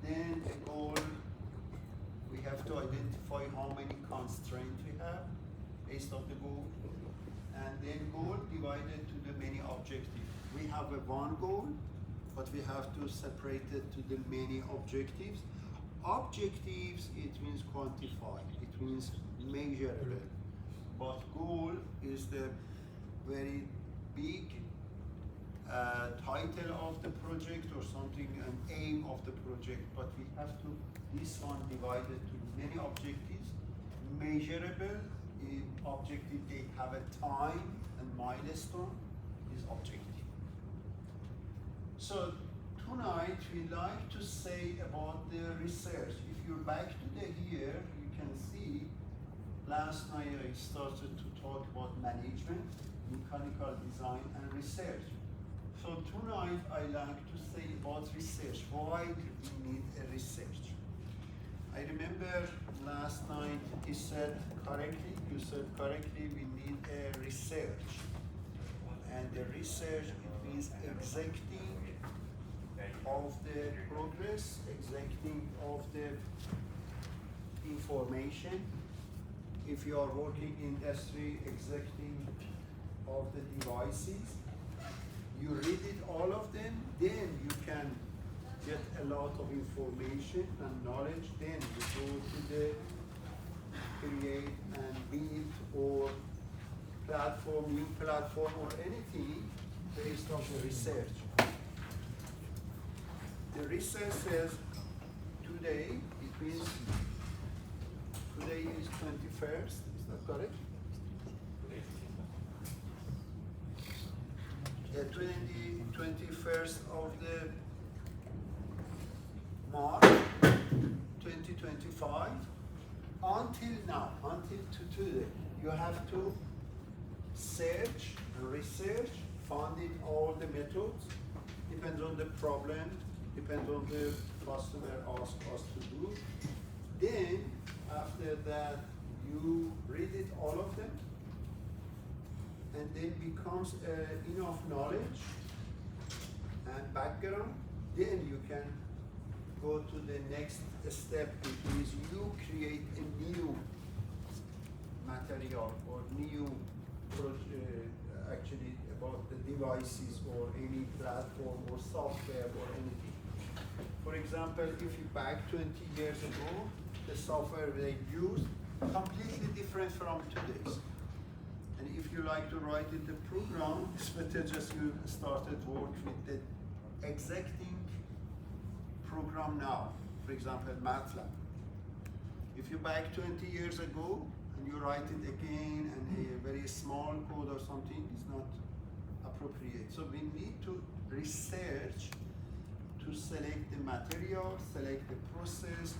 then the goal, we have to identify how many constraints we have based on the goal, and then goal divided to the many objectives. We have a one goal, but we have to separate it to the many objectives. Objectives, it means quantify, it means measurable, but goal is the very big title of the project or something, an aim of the project, but we have to, this one divided to many objectives, measurable, objective, they have a time and milestone is objective. So tonight we like to say about the research. If you're back to the here, you can see last night I started to talk about management, mechanical design and research. So tonight I like to say about research. Why do we need a research? I remember last night you said correctly, we need a research. And the research, it means exacting of the progress, exacting of the information. If you are working in industry, exacting of the devices. You read it, all of them, then you can get a lot of information and knowledge, then you go to the create and build or platform, new platform or anything based on the research. The research says today, it means today is 21st, is that correct? The 21st of the March 2025 until now, until today, you have to search, research, find it all the methods, depends on the problem, depends on the customer ask us to do. Then after that you read it all of them, and then becomes enough knowledge and background, then you can go to the next step, which is you create a new material or new actually about the devices or any platform or software or anything. For example, if you back 20 years ago, the software they used completely different from today's. And if you like to write in the program, it's better just you started work with the exacting program now. For example, MATLAB. If you back 20 years ago and you write it again and a very small code or something, it's not appropriate. So we need to research to select the material, select the process,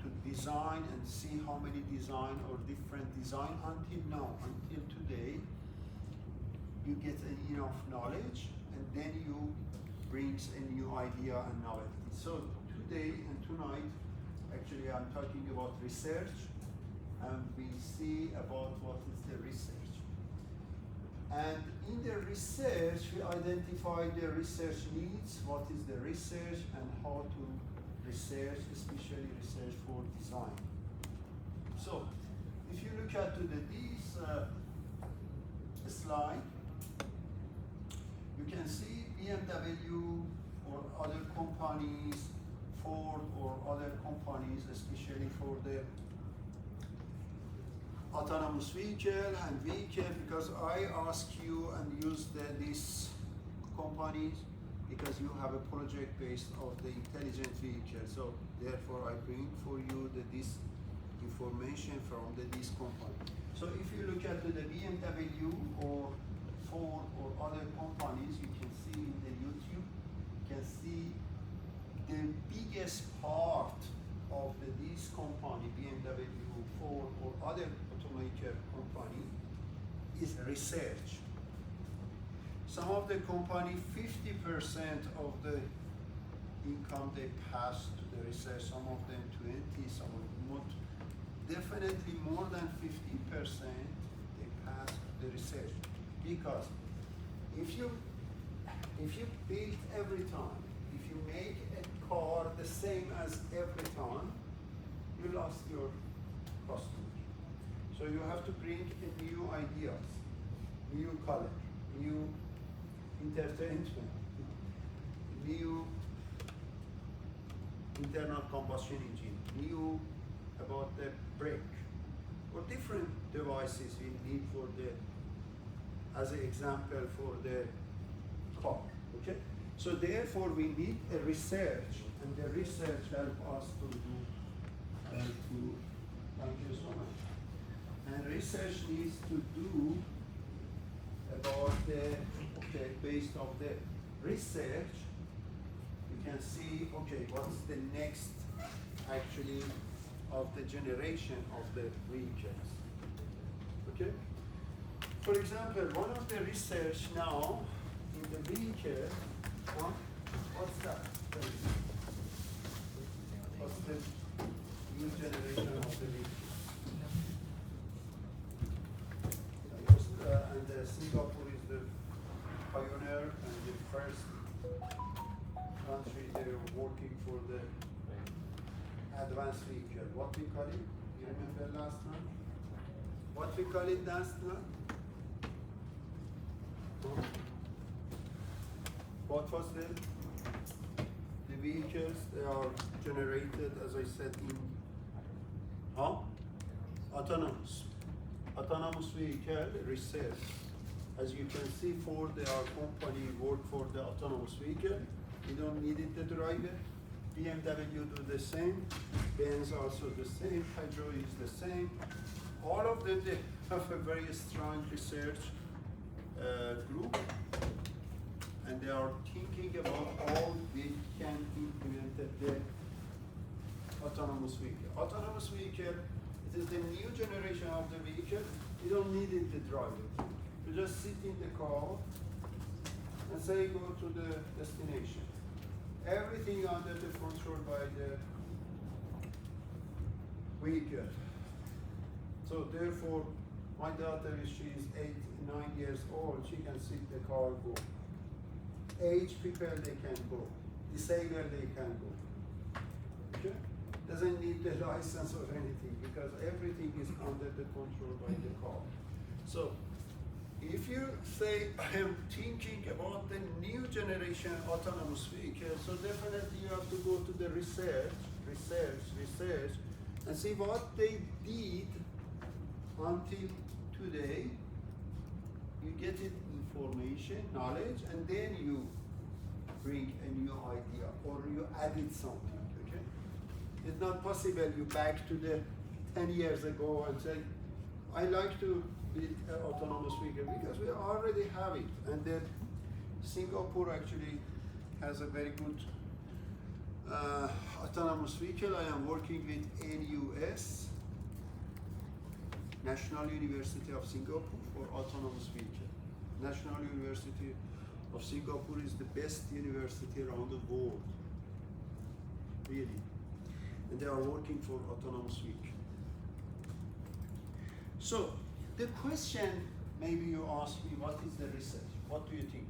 to design and see how many design or different design until now, until today, you get enough knowledge and then you brings a new idea and novelty. So today and tonight, actually I'm talking about research, and we see about what is the research. And in the research, we identify the research needs, what is the research and how to research, especially research for design. So, if you look at this slide, you can see BMW or other companies, Ford or other companies, especially for the autonomous vehicle and vehicle, because I ask you and use these companies because you have a project based of the intelligent vehicle. So therefore I bring for you this information from this company. So if you look at the BMW or Ford or other companies, you can see in the YouTube, you can see the biggest part of this company, BMW, Ford or other automaker company, is research. Some of the company, 50% of the income they pass to the research, some of them 20, some of them more, definitely more than 50% they pass to the research. Because if you build every time, if you make a car the same as every time, you lost your customer. So you have to bring new ideas, new color, new entertainment, new internal combustion engine, new about the brake, or different devices we need for the, as an example for the car, okay? So therefore we need a research, and the research help us to do, thank you so much. And research needs to do about the, okay, based on the research, you can see, okay, what's the next actually of the generation of the vehicles, okay? For example, one of the research now in the vehicle, what's that? What's the new generation of the vehicle? And Singapore is the pioneer and the first country they're working for the advanced vehicle. What we call it? You remember last night? What we call it last night? What was the vehicles? They are generated, as I said, in autonomous vehicle research. As you can see, Ford, our company work for the autonomous vehicle. You don't need it the driver. BMW do the same. Benz also the same. Hydro is the same. All of them, they have a very strong research group, and they are thinking about how they can implement the autonomous vehicle. Autonomous vehicle, it is the new generation of the vehicle. You don't need it to drive it. You just sit in the car and say go to the destination. Everything under the control by the vehicle. So therefore, my daughter, she's 8, 9 years old, she can sit the car go. Age people, they can go. Disabled, they can go. Okay? Doesn't need the license or anything, because everything is under the control by the car. So, if you say, I am thinking about the new generation autonomous vehicle, so definitely you have to go to the research, and see what they did until today. You get it information, knowledge, and then you bring a new idea, or you added something, okay? It's not possible you back to the 10 years ago and say, I like to build an autonomous vehicle, because we already have it. And then Singapore actually has a very good autonomous vehicle. I am working with NUS, National University of Singapore, for autonomous vehicle. National University of Singapore is the best university around the world, really. And they are working for autonomous vehicle. So, the question, maybe you ask me, what is the research? What do you think?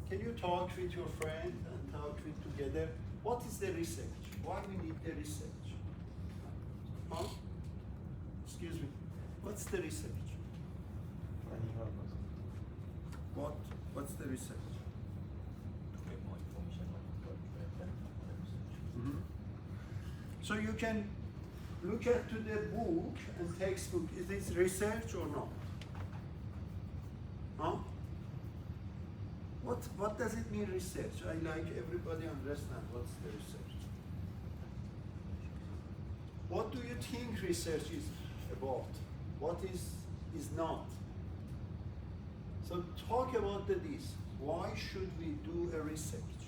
Can you talk with your friend and talk with together? What is the research? Why we need the research? Huh? Excuse me. What's the research? What's the research? To get more information on the research. Mm-hmm. So you can look at to the book and textbook. Is this research or not? Huh? What does it mean, research? I like everybody understand what's the research. What do you think research is about? What is not? So talk about this. Why should we do a research?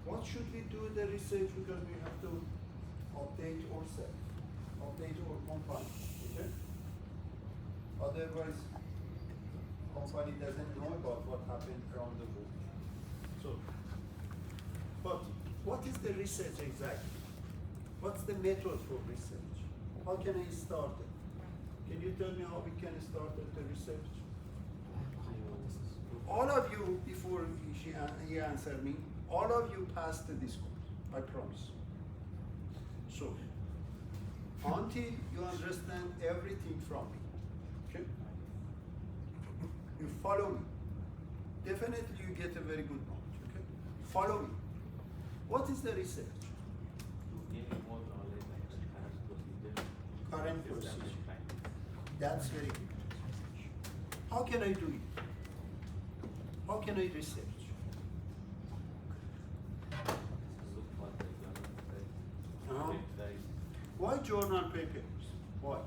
What should we do the research? Because we have to update ourselves, update our company, okay? Otherwise, company doesn't know about what happened around the world. So, but what is the research exactly? What's the method for research? How can I start it? Can you tell me how we can start the research? All of you, before he answered me, all of you passed this course. I promise. So, until you understand everything from me, okay? You follow me. Definitely you get a very good knowledge, okay? Follow me. What is the research? To gain more knowledge like the current procedure. Current procedure. Established practice. That's very good. How can I do it? How can I research? Look for the journal Uh-huh. website. Why journal papers? Why?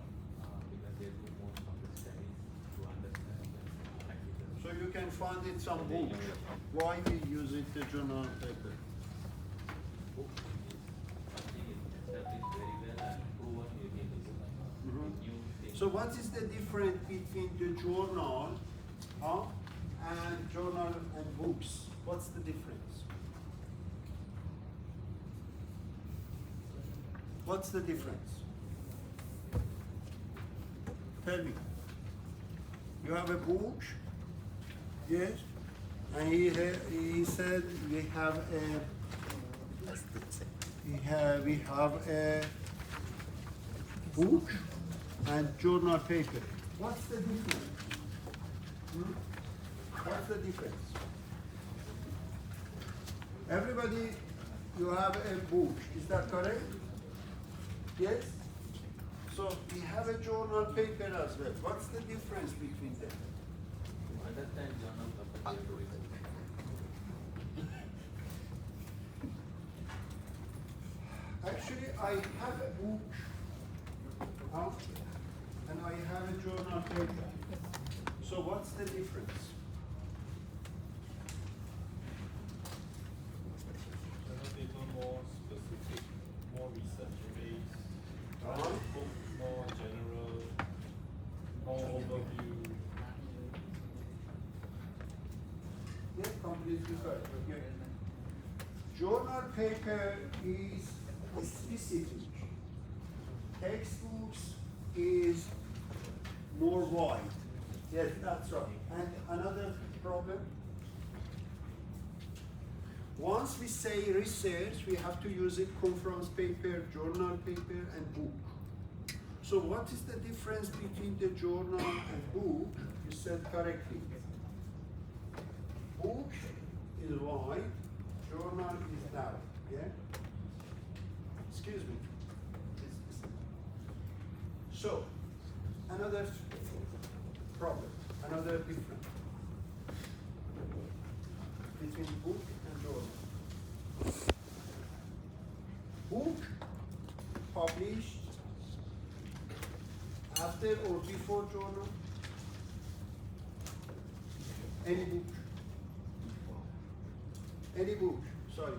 Because they do most of the studies to understand the practical. So you can find it some book. Why we use it the journal paper? Something is established very well and proven you can do Mhm. new things. So what is the difference between the journal and journal and books? What's the difference? What's the difference? Tell me. You have a book, yes, and he said we have a book and journal paper. What's the difference? What's the difference? Everybody, you have a book, is that correct? Yes? So we have a journal paper as well. What's the difference between them? To understand journal purpose, you have to research. Actually, I have a book, and I have a journal paper. So what's the difference? Journal paper more specific, more research based. Book more general, more overview. Yes, completely correct. Okay. Journal paper is specific. Textbooks is more wide. Yes, that's right. And another problem? Once we say research, we have to use it conference paper, journal paper, and book. So what is the difference between the journal and book? You said correctly. Book is wide, journal is narrow. Yeah? Excuse me. So, another problem, another difference between book and journal. Book published after or before journal? Any book? Any book, sorry,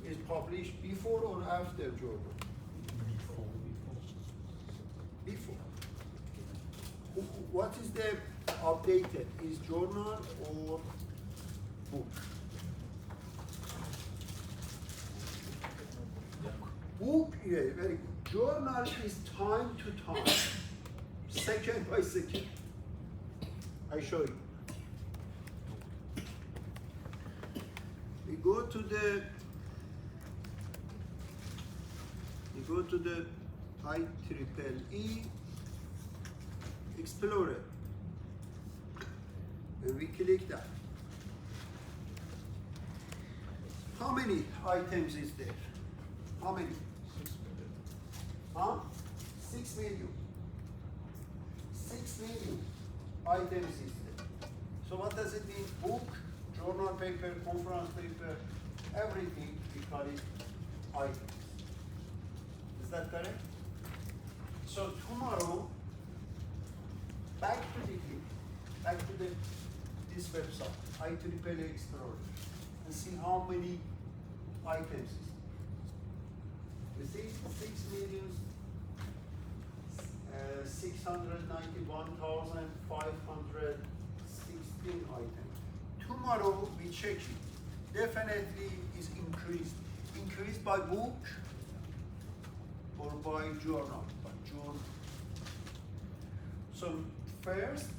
is published before or after journal? Before. What is the updated? Is journal or book? Book, yeah, very good. Journal is time to time, second by second. I show you. We go to the IEEE Explorer and we click that. How many items is there? How many? 6 million. Huh? 6 million. 6 million items is there. So what does it mean? Book, journal paper, conference paper, everything we call it items. Is that correct? So tomorrow, back to this website, IEEE Explorer, and see how many items is there. You see, 691,516 items. Tomorrow we check it. Definitely is increased. Increased by book or by journal? By journal. So first,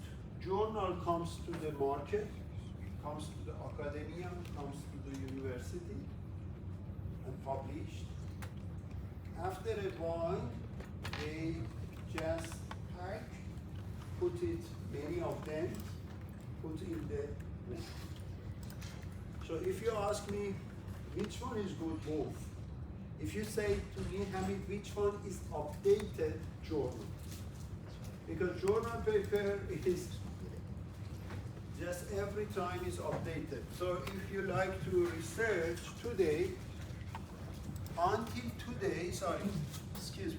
journal comes to the market, comes to the academia, comes to the university. and published. After a while, they just pack, put it, many of them, put in the book. So if you ask me, which one is good, both. If you say to me, Hamid, which one is updated journal? Because journal paper is just every time is updated. So if you like to research today, until today, excuse me,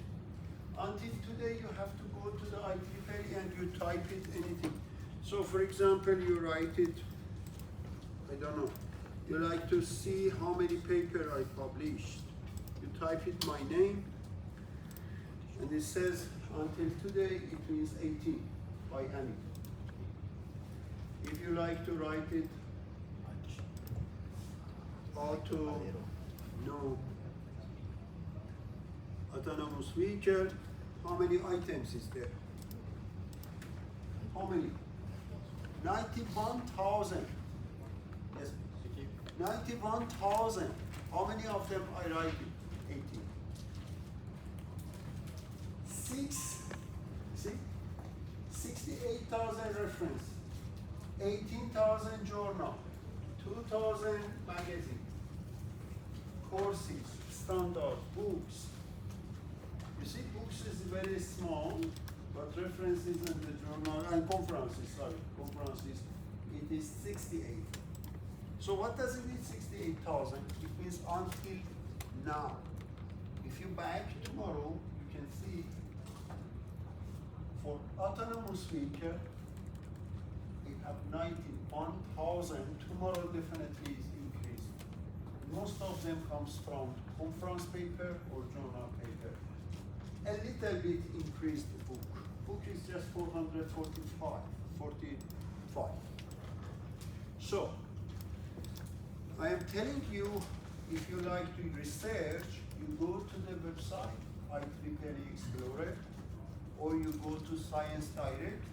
until today you have to go to the IEEE and you type it anything. So for example, you write it, I don't know, you like to see how many paper I published. You type it my name, and it says until today it means 18 by Hamid. If you like to write it, how to know autonomous vehicle, how many items is there? How many? 91,000. Yes. 91,000. How many of them I write it? 18. 68,000 reference, 18,000 journal, 2,000 magazine, courses, standard, books. You see, books is very small, but references in the journal, and conferences, it is 68. So what does it mean, 68,000? It means until now. If you back tomorrow, you can see for autonomous vehicle, we have 91,000. Tomorrow definitely is increased. Most of them comes from conference paper or journal paper. A little bit increased the book. Book is just 445. So, I am telling you, if you like to research, you go to the website, IEEE Explorer, or you go to Science Direct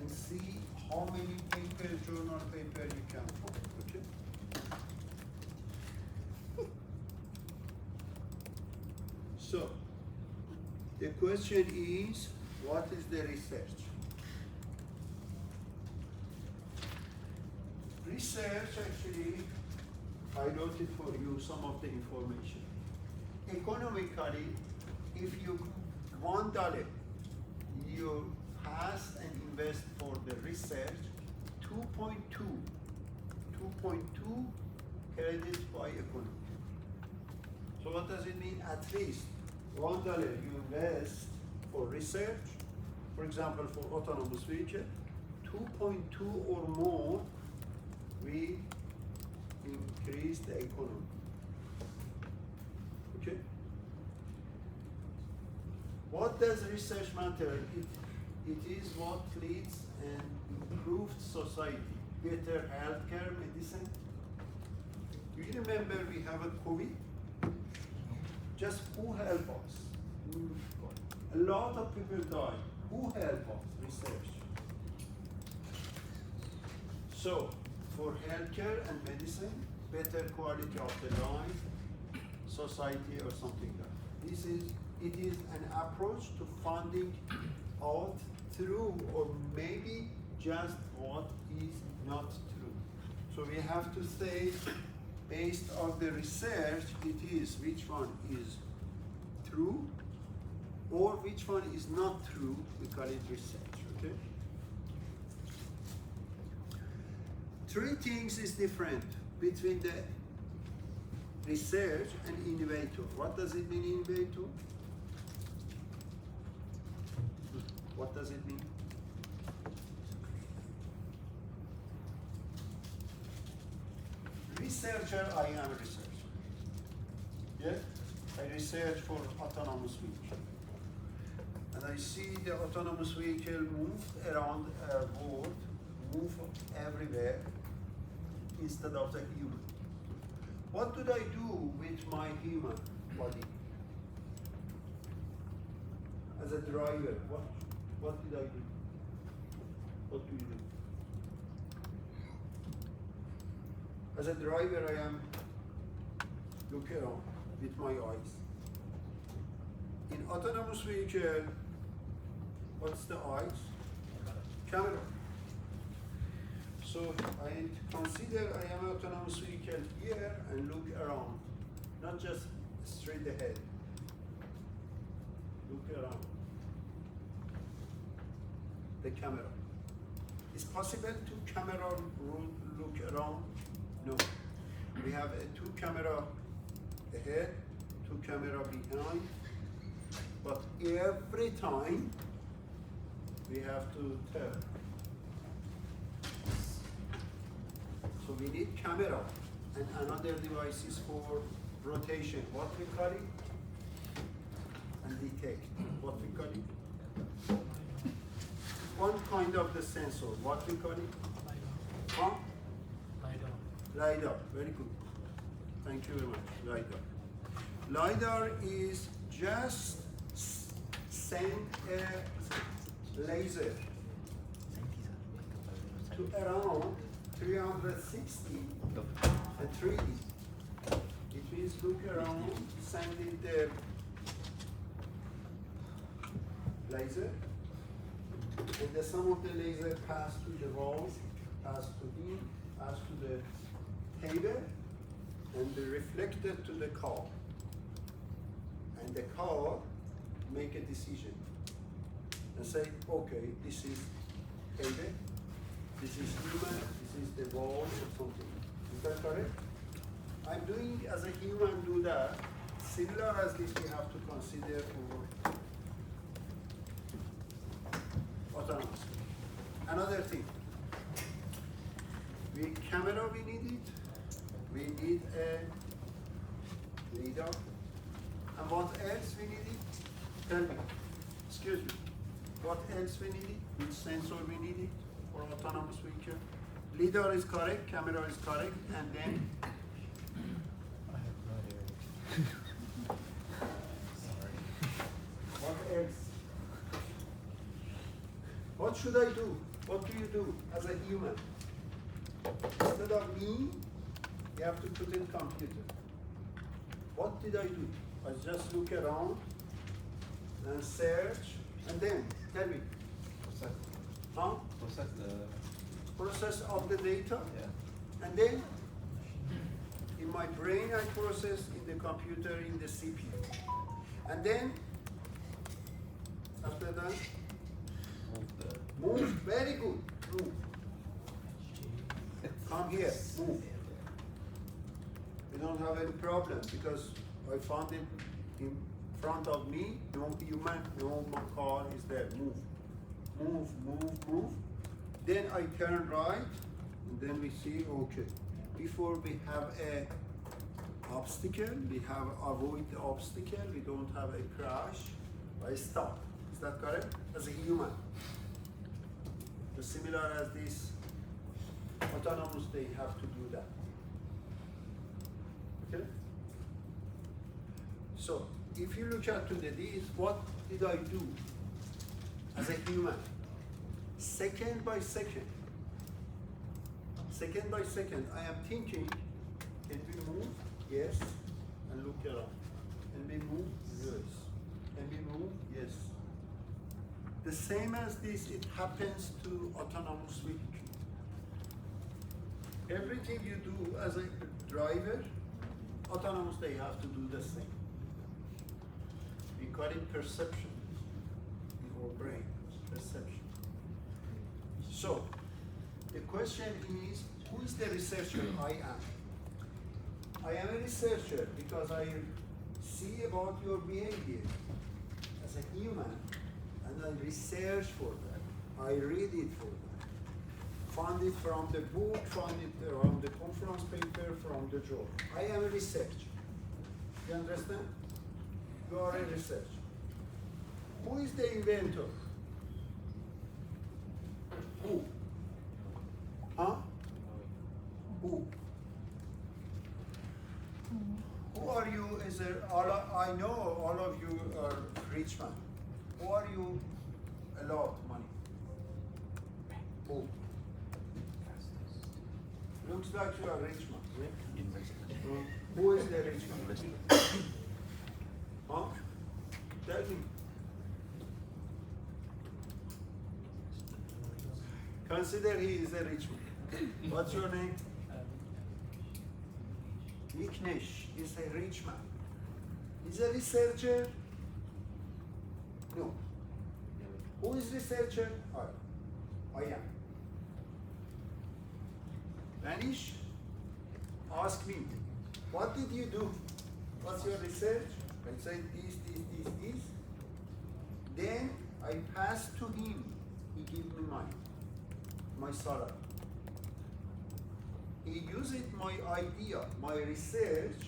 and see how many paper, journal paper you can find, okay? So, the question is, what is the research? Research, actually, I wrote it for you, some of the information. Economically, if you $1 you pass and invest for the research, 2.2 credits by economy. So what does it mean? At least $1 you invest for research, for example, for autonomous vehicle, 2.2 or more, we increase the economy. Okay? What does research matter? It is what leads an improved society, better healthcare, medicine. You remember we have a COVID? Just who helped us? A lot of people died. Who helped us? Research. So, for healthcare and medicine, better quality of the life, society or something like that. It is an approach to finding out true or maybe just what is not true. So we have to say, based on the research, it is which one is true or which one is not true, we call it research, okay? Three things is different between the research and innovator. What does it mean, innovator? What does it mean? Researcher, I am a researcher. Yes? I research for autonomous vehicle. And I see the autonomous vehicle move around a world, move everywhere, instead of the human. What did I do with my human body? As a driver, what did I do? What do you do? As a driver, I am look around with my eyes. In autonomous vehicle, what's the eyes? Camera. So I consider I am autonomous vehicle here and look around, not just straight ahead. Look around. The camera. Is possible to camera look around? No. We have two camera ahead, two camera behind, but every time we have to turn. So we need camera and another device is for rotation. What we call it? And detect. What we call it? One kind of the sensor. What we call it? Huh? LiDAR. Very good. Thank you very much. LiDAR is just send a laser to around 360 and 3D. It means look around, send it the laser, and the some of the laser pass to the walls, pass to him, pass to the table, and they reflected to the car. And the car make a decision and say, okay, this is table, this is human, this is the wall or something. Is that correct? I'm doing as a human do that. Similar as this we have to consider for autonomous. Another thing, camera we need it, we need a LiDAR, and what else we need it? Tell me, excuse me, what else we need it? Which sensor we need it for autonomous vehicle? LiDAR is correct, camera is correct, and then? I have no idea. Sorry. What else? What should I do? What do you do as a human? Instead of me, you have to put in computer. What did I do? I just look around and search, and then tell me. Process. Huh? Process the. Process of the data, Yeah. and then in my brain I process in the computer in the CPU, and then after that Move the. move. Very good. Move. Come here. Move. We don't have any problem because I found it in front of me. No human, no car is there. Move. Move, move, move. Then I turn right, and then we see, okay, before we have a obstacle, we have avoid the obstacle, we don't have a crash, I stop. Is that correct? As a human. So similar as this autonomous, they have to do that. Okay? So, if you look at this, what did I do as a human? Second by second, I am thinking, can we move? Yes. And look around. Can we move? Yes. Can we move? Yes. The same as this, it happens to autonomous vehicle. Everything you do as a driver, autonomous, they have to do the same. We call it perception in our brain, perception. So, the question is, who is the researcher? I am. I am a researcher because I see about your behavior as a human, and I research for that. I read it for that. Found it from the book, found it from the conference paper, from the journal. I am a researcher. You understand? You are a researcher. Who is the inventor? Who? Huh? Who? Who are you? Is there I know all of you are rich man. Who are you? A lot of money. Who? Looks like you are rich man. Investment. Who is the rich man? Investor. Huh? Tell me. Consider he is a rich man. What's your name? Viknesh is a rich man. He's a researcher? No. Who is researcher? I am. Manish, ask me, what did you do? What's your research? I said this. Then I passed to him. He gave me my salary. He used my idea, my research,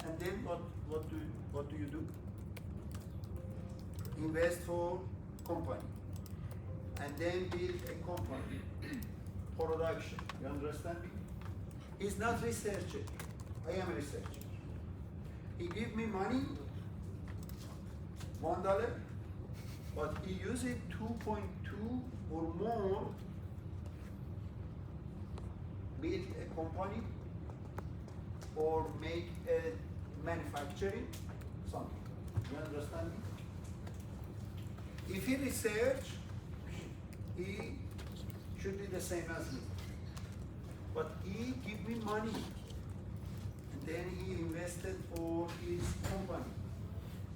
and then what do you do? Invest for company, and then build a company, production. You understand me? He's not researcher. I am a researcher. He give me money, $1, but he use it 2.2 or more, build a company or make a manufacturing, something. You understand me? If he research, he should be the same as me. But he give me money, and then he invested for his company.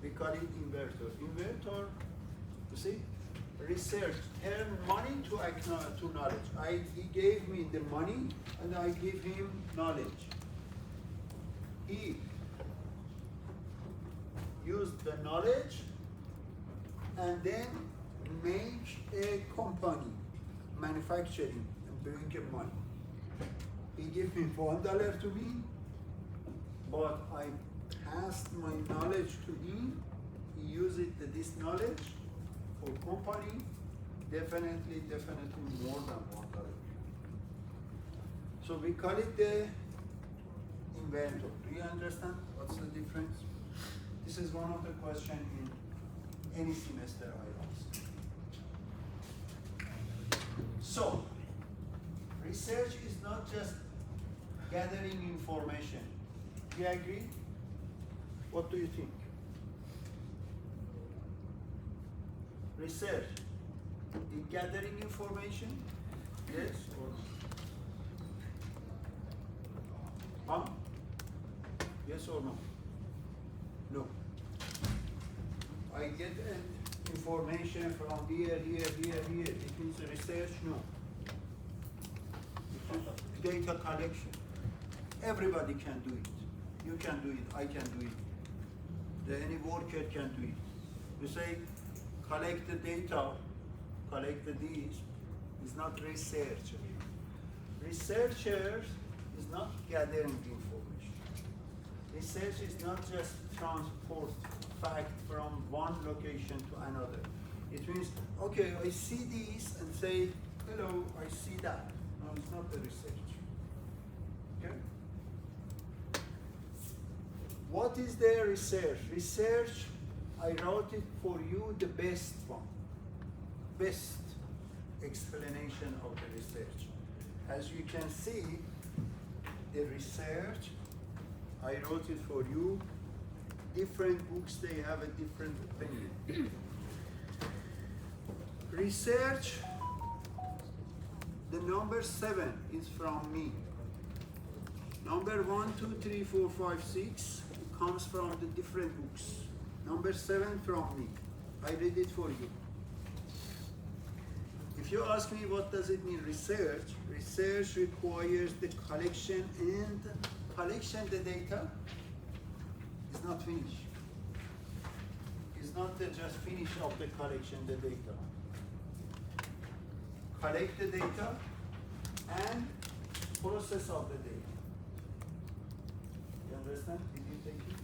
We call it inverter. Inverter, you see, research, turn money to knowledge. He gave me the money, and I give him knowledge. He used the knowledge, and then make a company, manufacturing, and bring him money. He gave me $1 to me, but I passed my knowledge to him. He used this knowledge for company, definitely more than $1. So we call it the inventor. Do you understand what's the difference? This is one of the questions in any semester I ask. So, research is not just gathering information. Do you agree? What do you think? Research is gathering information? Yes or no? Huh? Yes or no? No. I get information from here. It means research? No. Data collection. Everybody can do it. You can do it, I can do it. Any worker can do it. You say, collect the data, collect this, is not researcher. Researcher is not gathering information. Research is not just transport fact from one location to another. It means, okay, I see this and say, hello, I see that. No, it's not the research. Okay? What is the research? Research, I wrote it for you, the best one. Best explanation of the research. As you can see, the research, I wrote it for you. Different books, they have a different opinion. Research, the number 7 is from me. Number 1, 2, 3, 4, 5, 6 comes from the different books. Number 7 from me. I read it for you. If you ask me what does it mean research, research requires the collection, and collection the data is not finished. It's not the just finish of the collection the data. Collect the data and process of the data. You understand? Did you take it?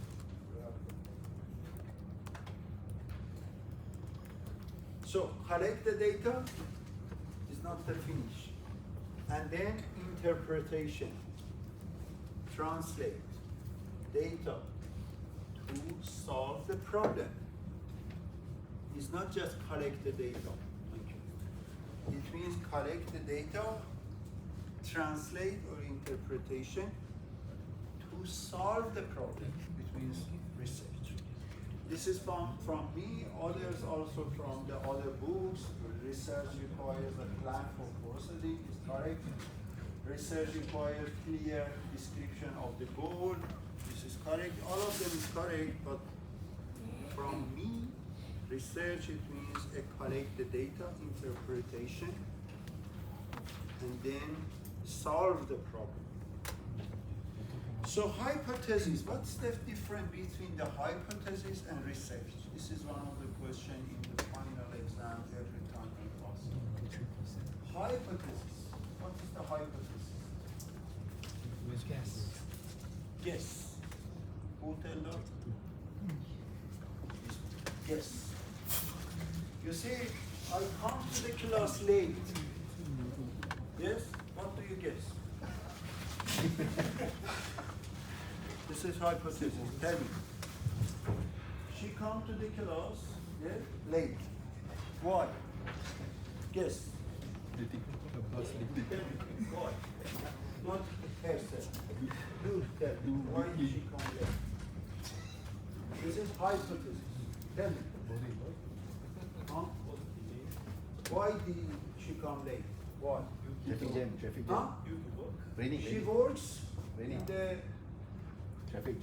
So collect the data is not the finish. And then interpretation. Translate data to solve the problem. It's not just collect the data. It means collect the data, translate or interpretation to to solve the problem, which means research. This is from me, others also from the other books. Research requires a plan for proceeding, is correct. Research requires clear description of the goal, this is correct. All of them is correct, but from me, research, it means collect the data, interpretation, and then solve the problem. So hypothesis, what's the difference between the hypothesis and research? This is one of the questions in the final exam every time we ask. Hypothesis, what is the hypothesis? Guess. Guess. Who tell that? Guess. You see, I come to the class late. Yes? What do you guess? This is hypothesis. Tell me. She come to the class, yes, late. Why? Guess. Tell me. Why? Not herself. You tell me. Why did she come late? This is hypothesis. Tell me. Huh? Why did she come late? Why? Traffic jam, traffic Huh? jam. Raining, She raining. works Raining. in the Traffic.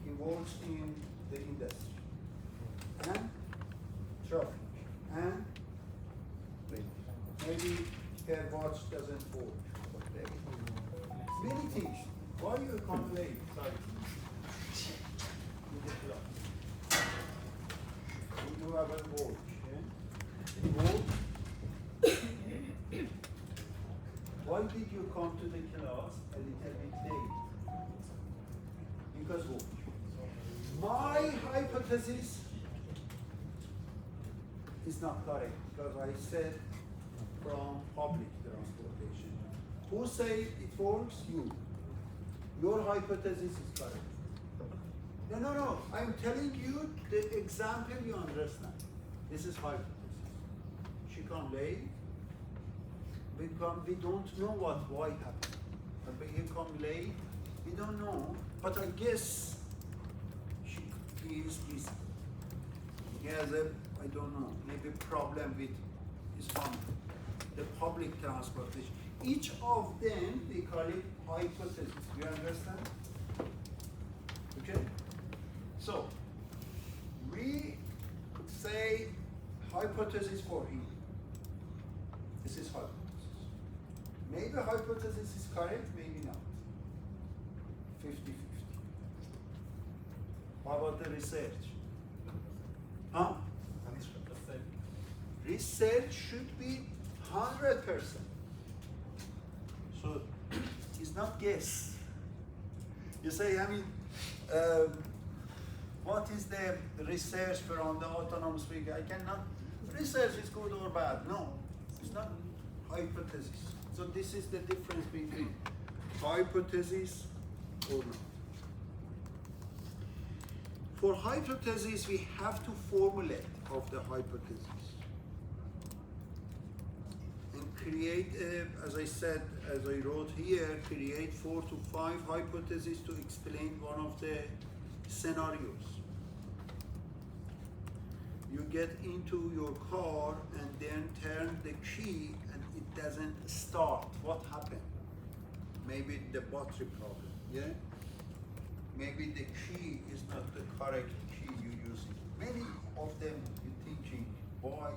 he works in the industry and traffic and Raining. maybe her watch doesn't work. Many things. Why you come late? Sorry. In the class. We do have a work. Yeah? Work. Why did you come to the class a little bit late? Because work. My hypothesis is not correct because I said from public transportation. Who say it works? You. Your hypothesis is correct. No. I'm telling you the example you understand. This is hypothesis. She come late. We don't know why happened. But he come late. We don't know. But I guess he is busy. He has I don't know, maybe problem with his family. The public transportation. Each of them, they call it hypothesis. You understand? Okay? So, we say hypothesis for him. This is hypothesis. Maybe hypothesis is correct, maybe not. 50-50. How about the research? Huh? Research should be 100%. So it's not guess. You say, what is the research for on the autonomous vehicle? I cannot. Research is good or bad. No, it's not hypothesis. So this is the difference between hypothesis or not. For hypothesis, we have to formulate of the hypothesis and create, as I said, as I wrote here, create 4 to 5 hypotheses to explain one of the scenarios. You get into your car and then turn the key and it doesn't start. What happened? Maybe the battery problem, yeah? Maybe the key is not the correct key you're using. Many of them you're thinking, why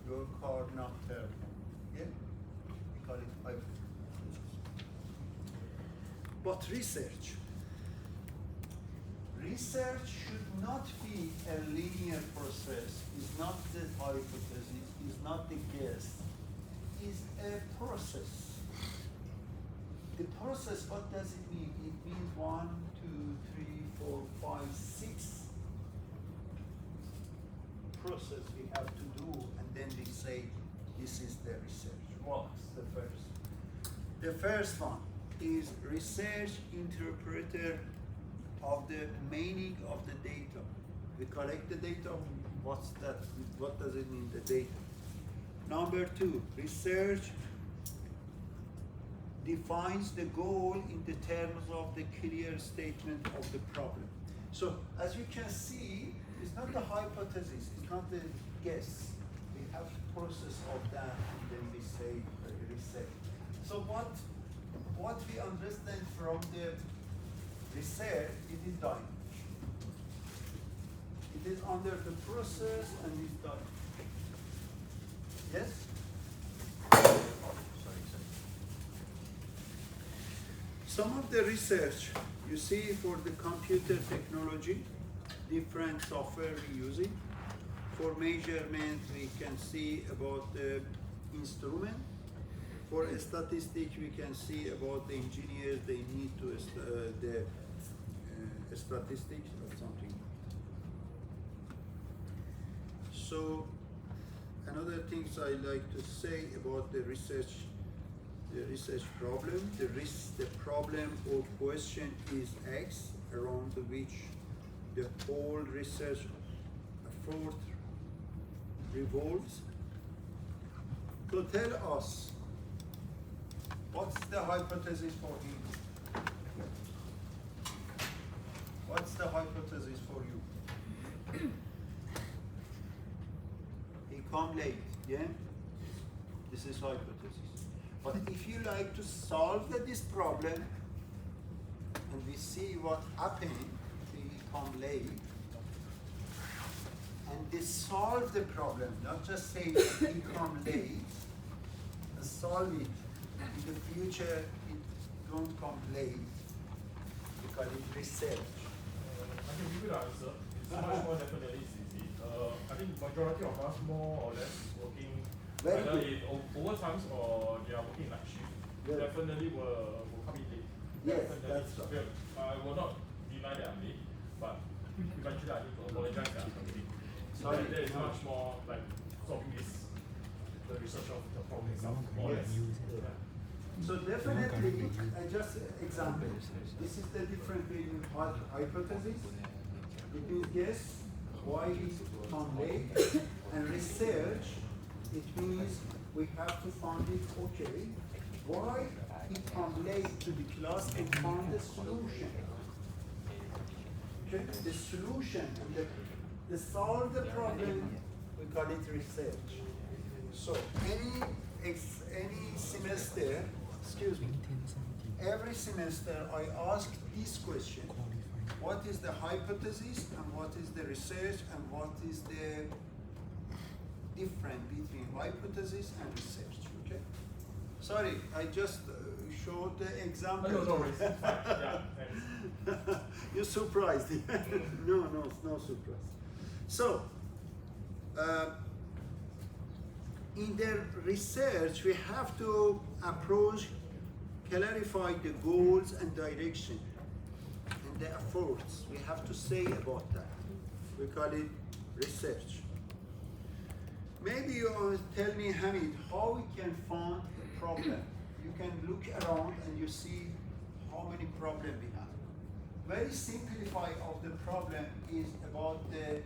your car not turn? Yeah? We call it hypothesis. But research should not be a linear process. It's not the hypothesis, it's not the guess. It's a process. The process, what does it mean? It means 1, 2, 3, 4, 5, 6 process we have to do, and then we say this is the research. What's the first? The first one is research interpreter of the meaning of the data. We collect the data. What's that? What does it mean? The data. Number 2, research defines the goal in the terms of the clear statement of the problem. So as you can see, it's not the hypothesis, it's not the guess. We have the process of that, and then we say research. So what we understand from the research, it is done. It is under the process and is done. Yes? Sorry, sir. Some of the research you see for the computer technology, different software we using. For measurement, we can see about the instrument. For a statistic, we can see about the engineers, they need to statistics or something. So another things I like to say about the research problem, the problem or question is X, around which the whole research effort revolves. So tell us, what's the hypothesis for him? What's the hypothesis for you? He come late, yeah? This is hypothesis. But if you like to solve this problem, and we see what happened, he come late, and they solve the problem, not just say he come late, and solve it. In the future, it don't come late, because it's research. I can give you the answer. It's much more definitely easy. I think majority of us more or less is working Very either good. in overtimes or they are working night shift. Good. Definitely will come in late. Yes, Definitely. that's right. I will not deny that I'm late, but eventually I need to apologize that I'm late. So Sorry. that is much more like solving this, the research of the problem itself, more or less. Yes. Yeah. So definitely, just example, this is the difference between hypothesis, it means guess, why is it come late, and research, it means we have to find it, okay, why it come late to the class and find the solution. Okay, the solution, and the solve the problem, we call it research. So any semester, excuse me, every semester I ask this question: what is the hypothesis, and what is the research, and what is the difference between hypothesis and research? Okay. Sorry, I just showed the example. No worries. Yeah, thanks. You're surprised. no surprise. So, in the research, we have to approach, clarify the goals and direction and the efforts we have to say about that. We call it research. Maybe you tell me, Hamid, how we can find a problem. You can look around and you see how many problems we have. Very simplified of the problem is about the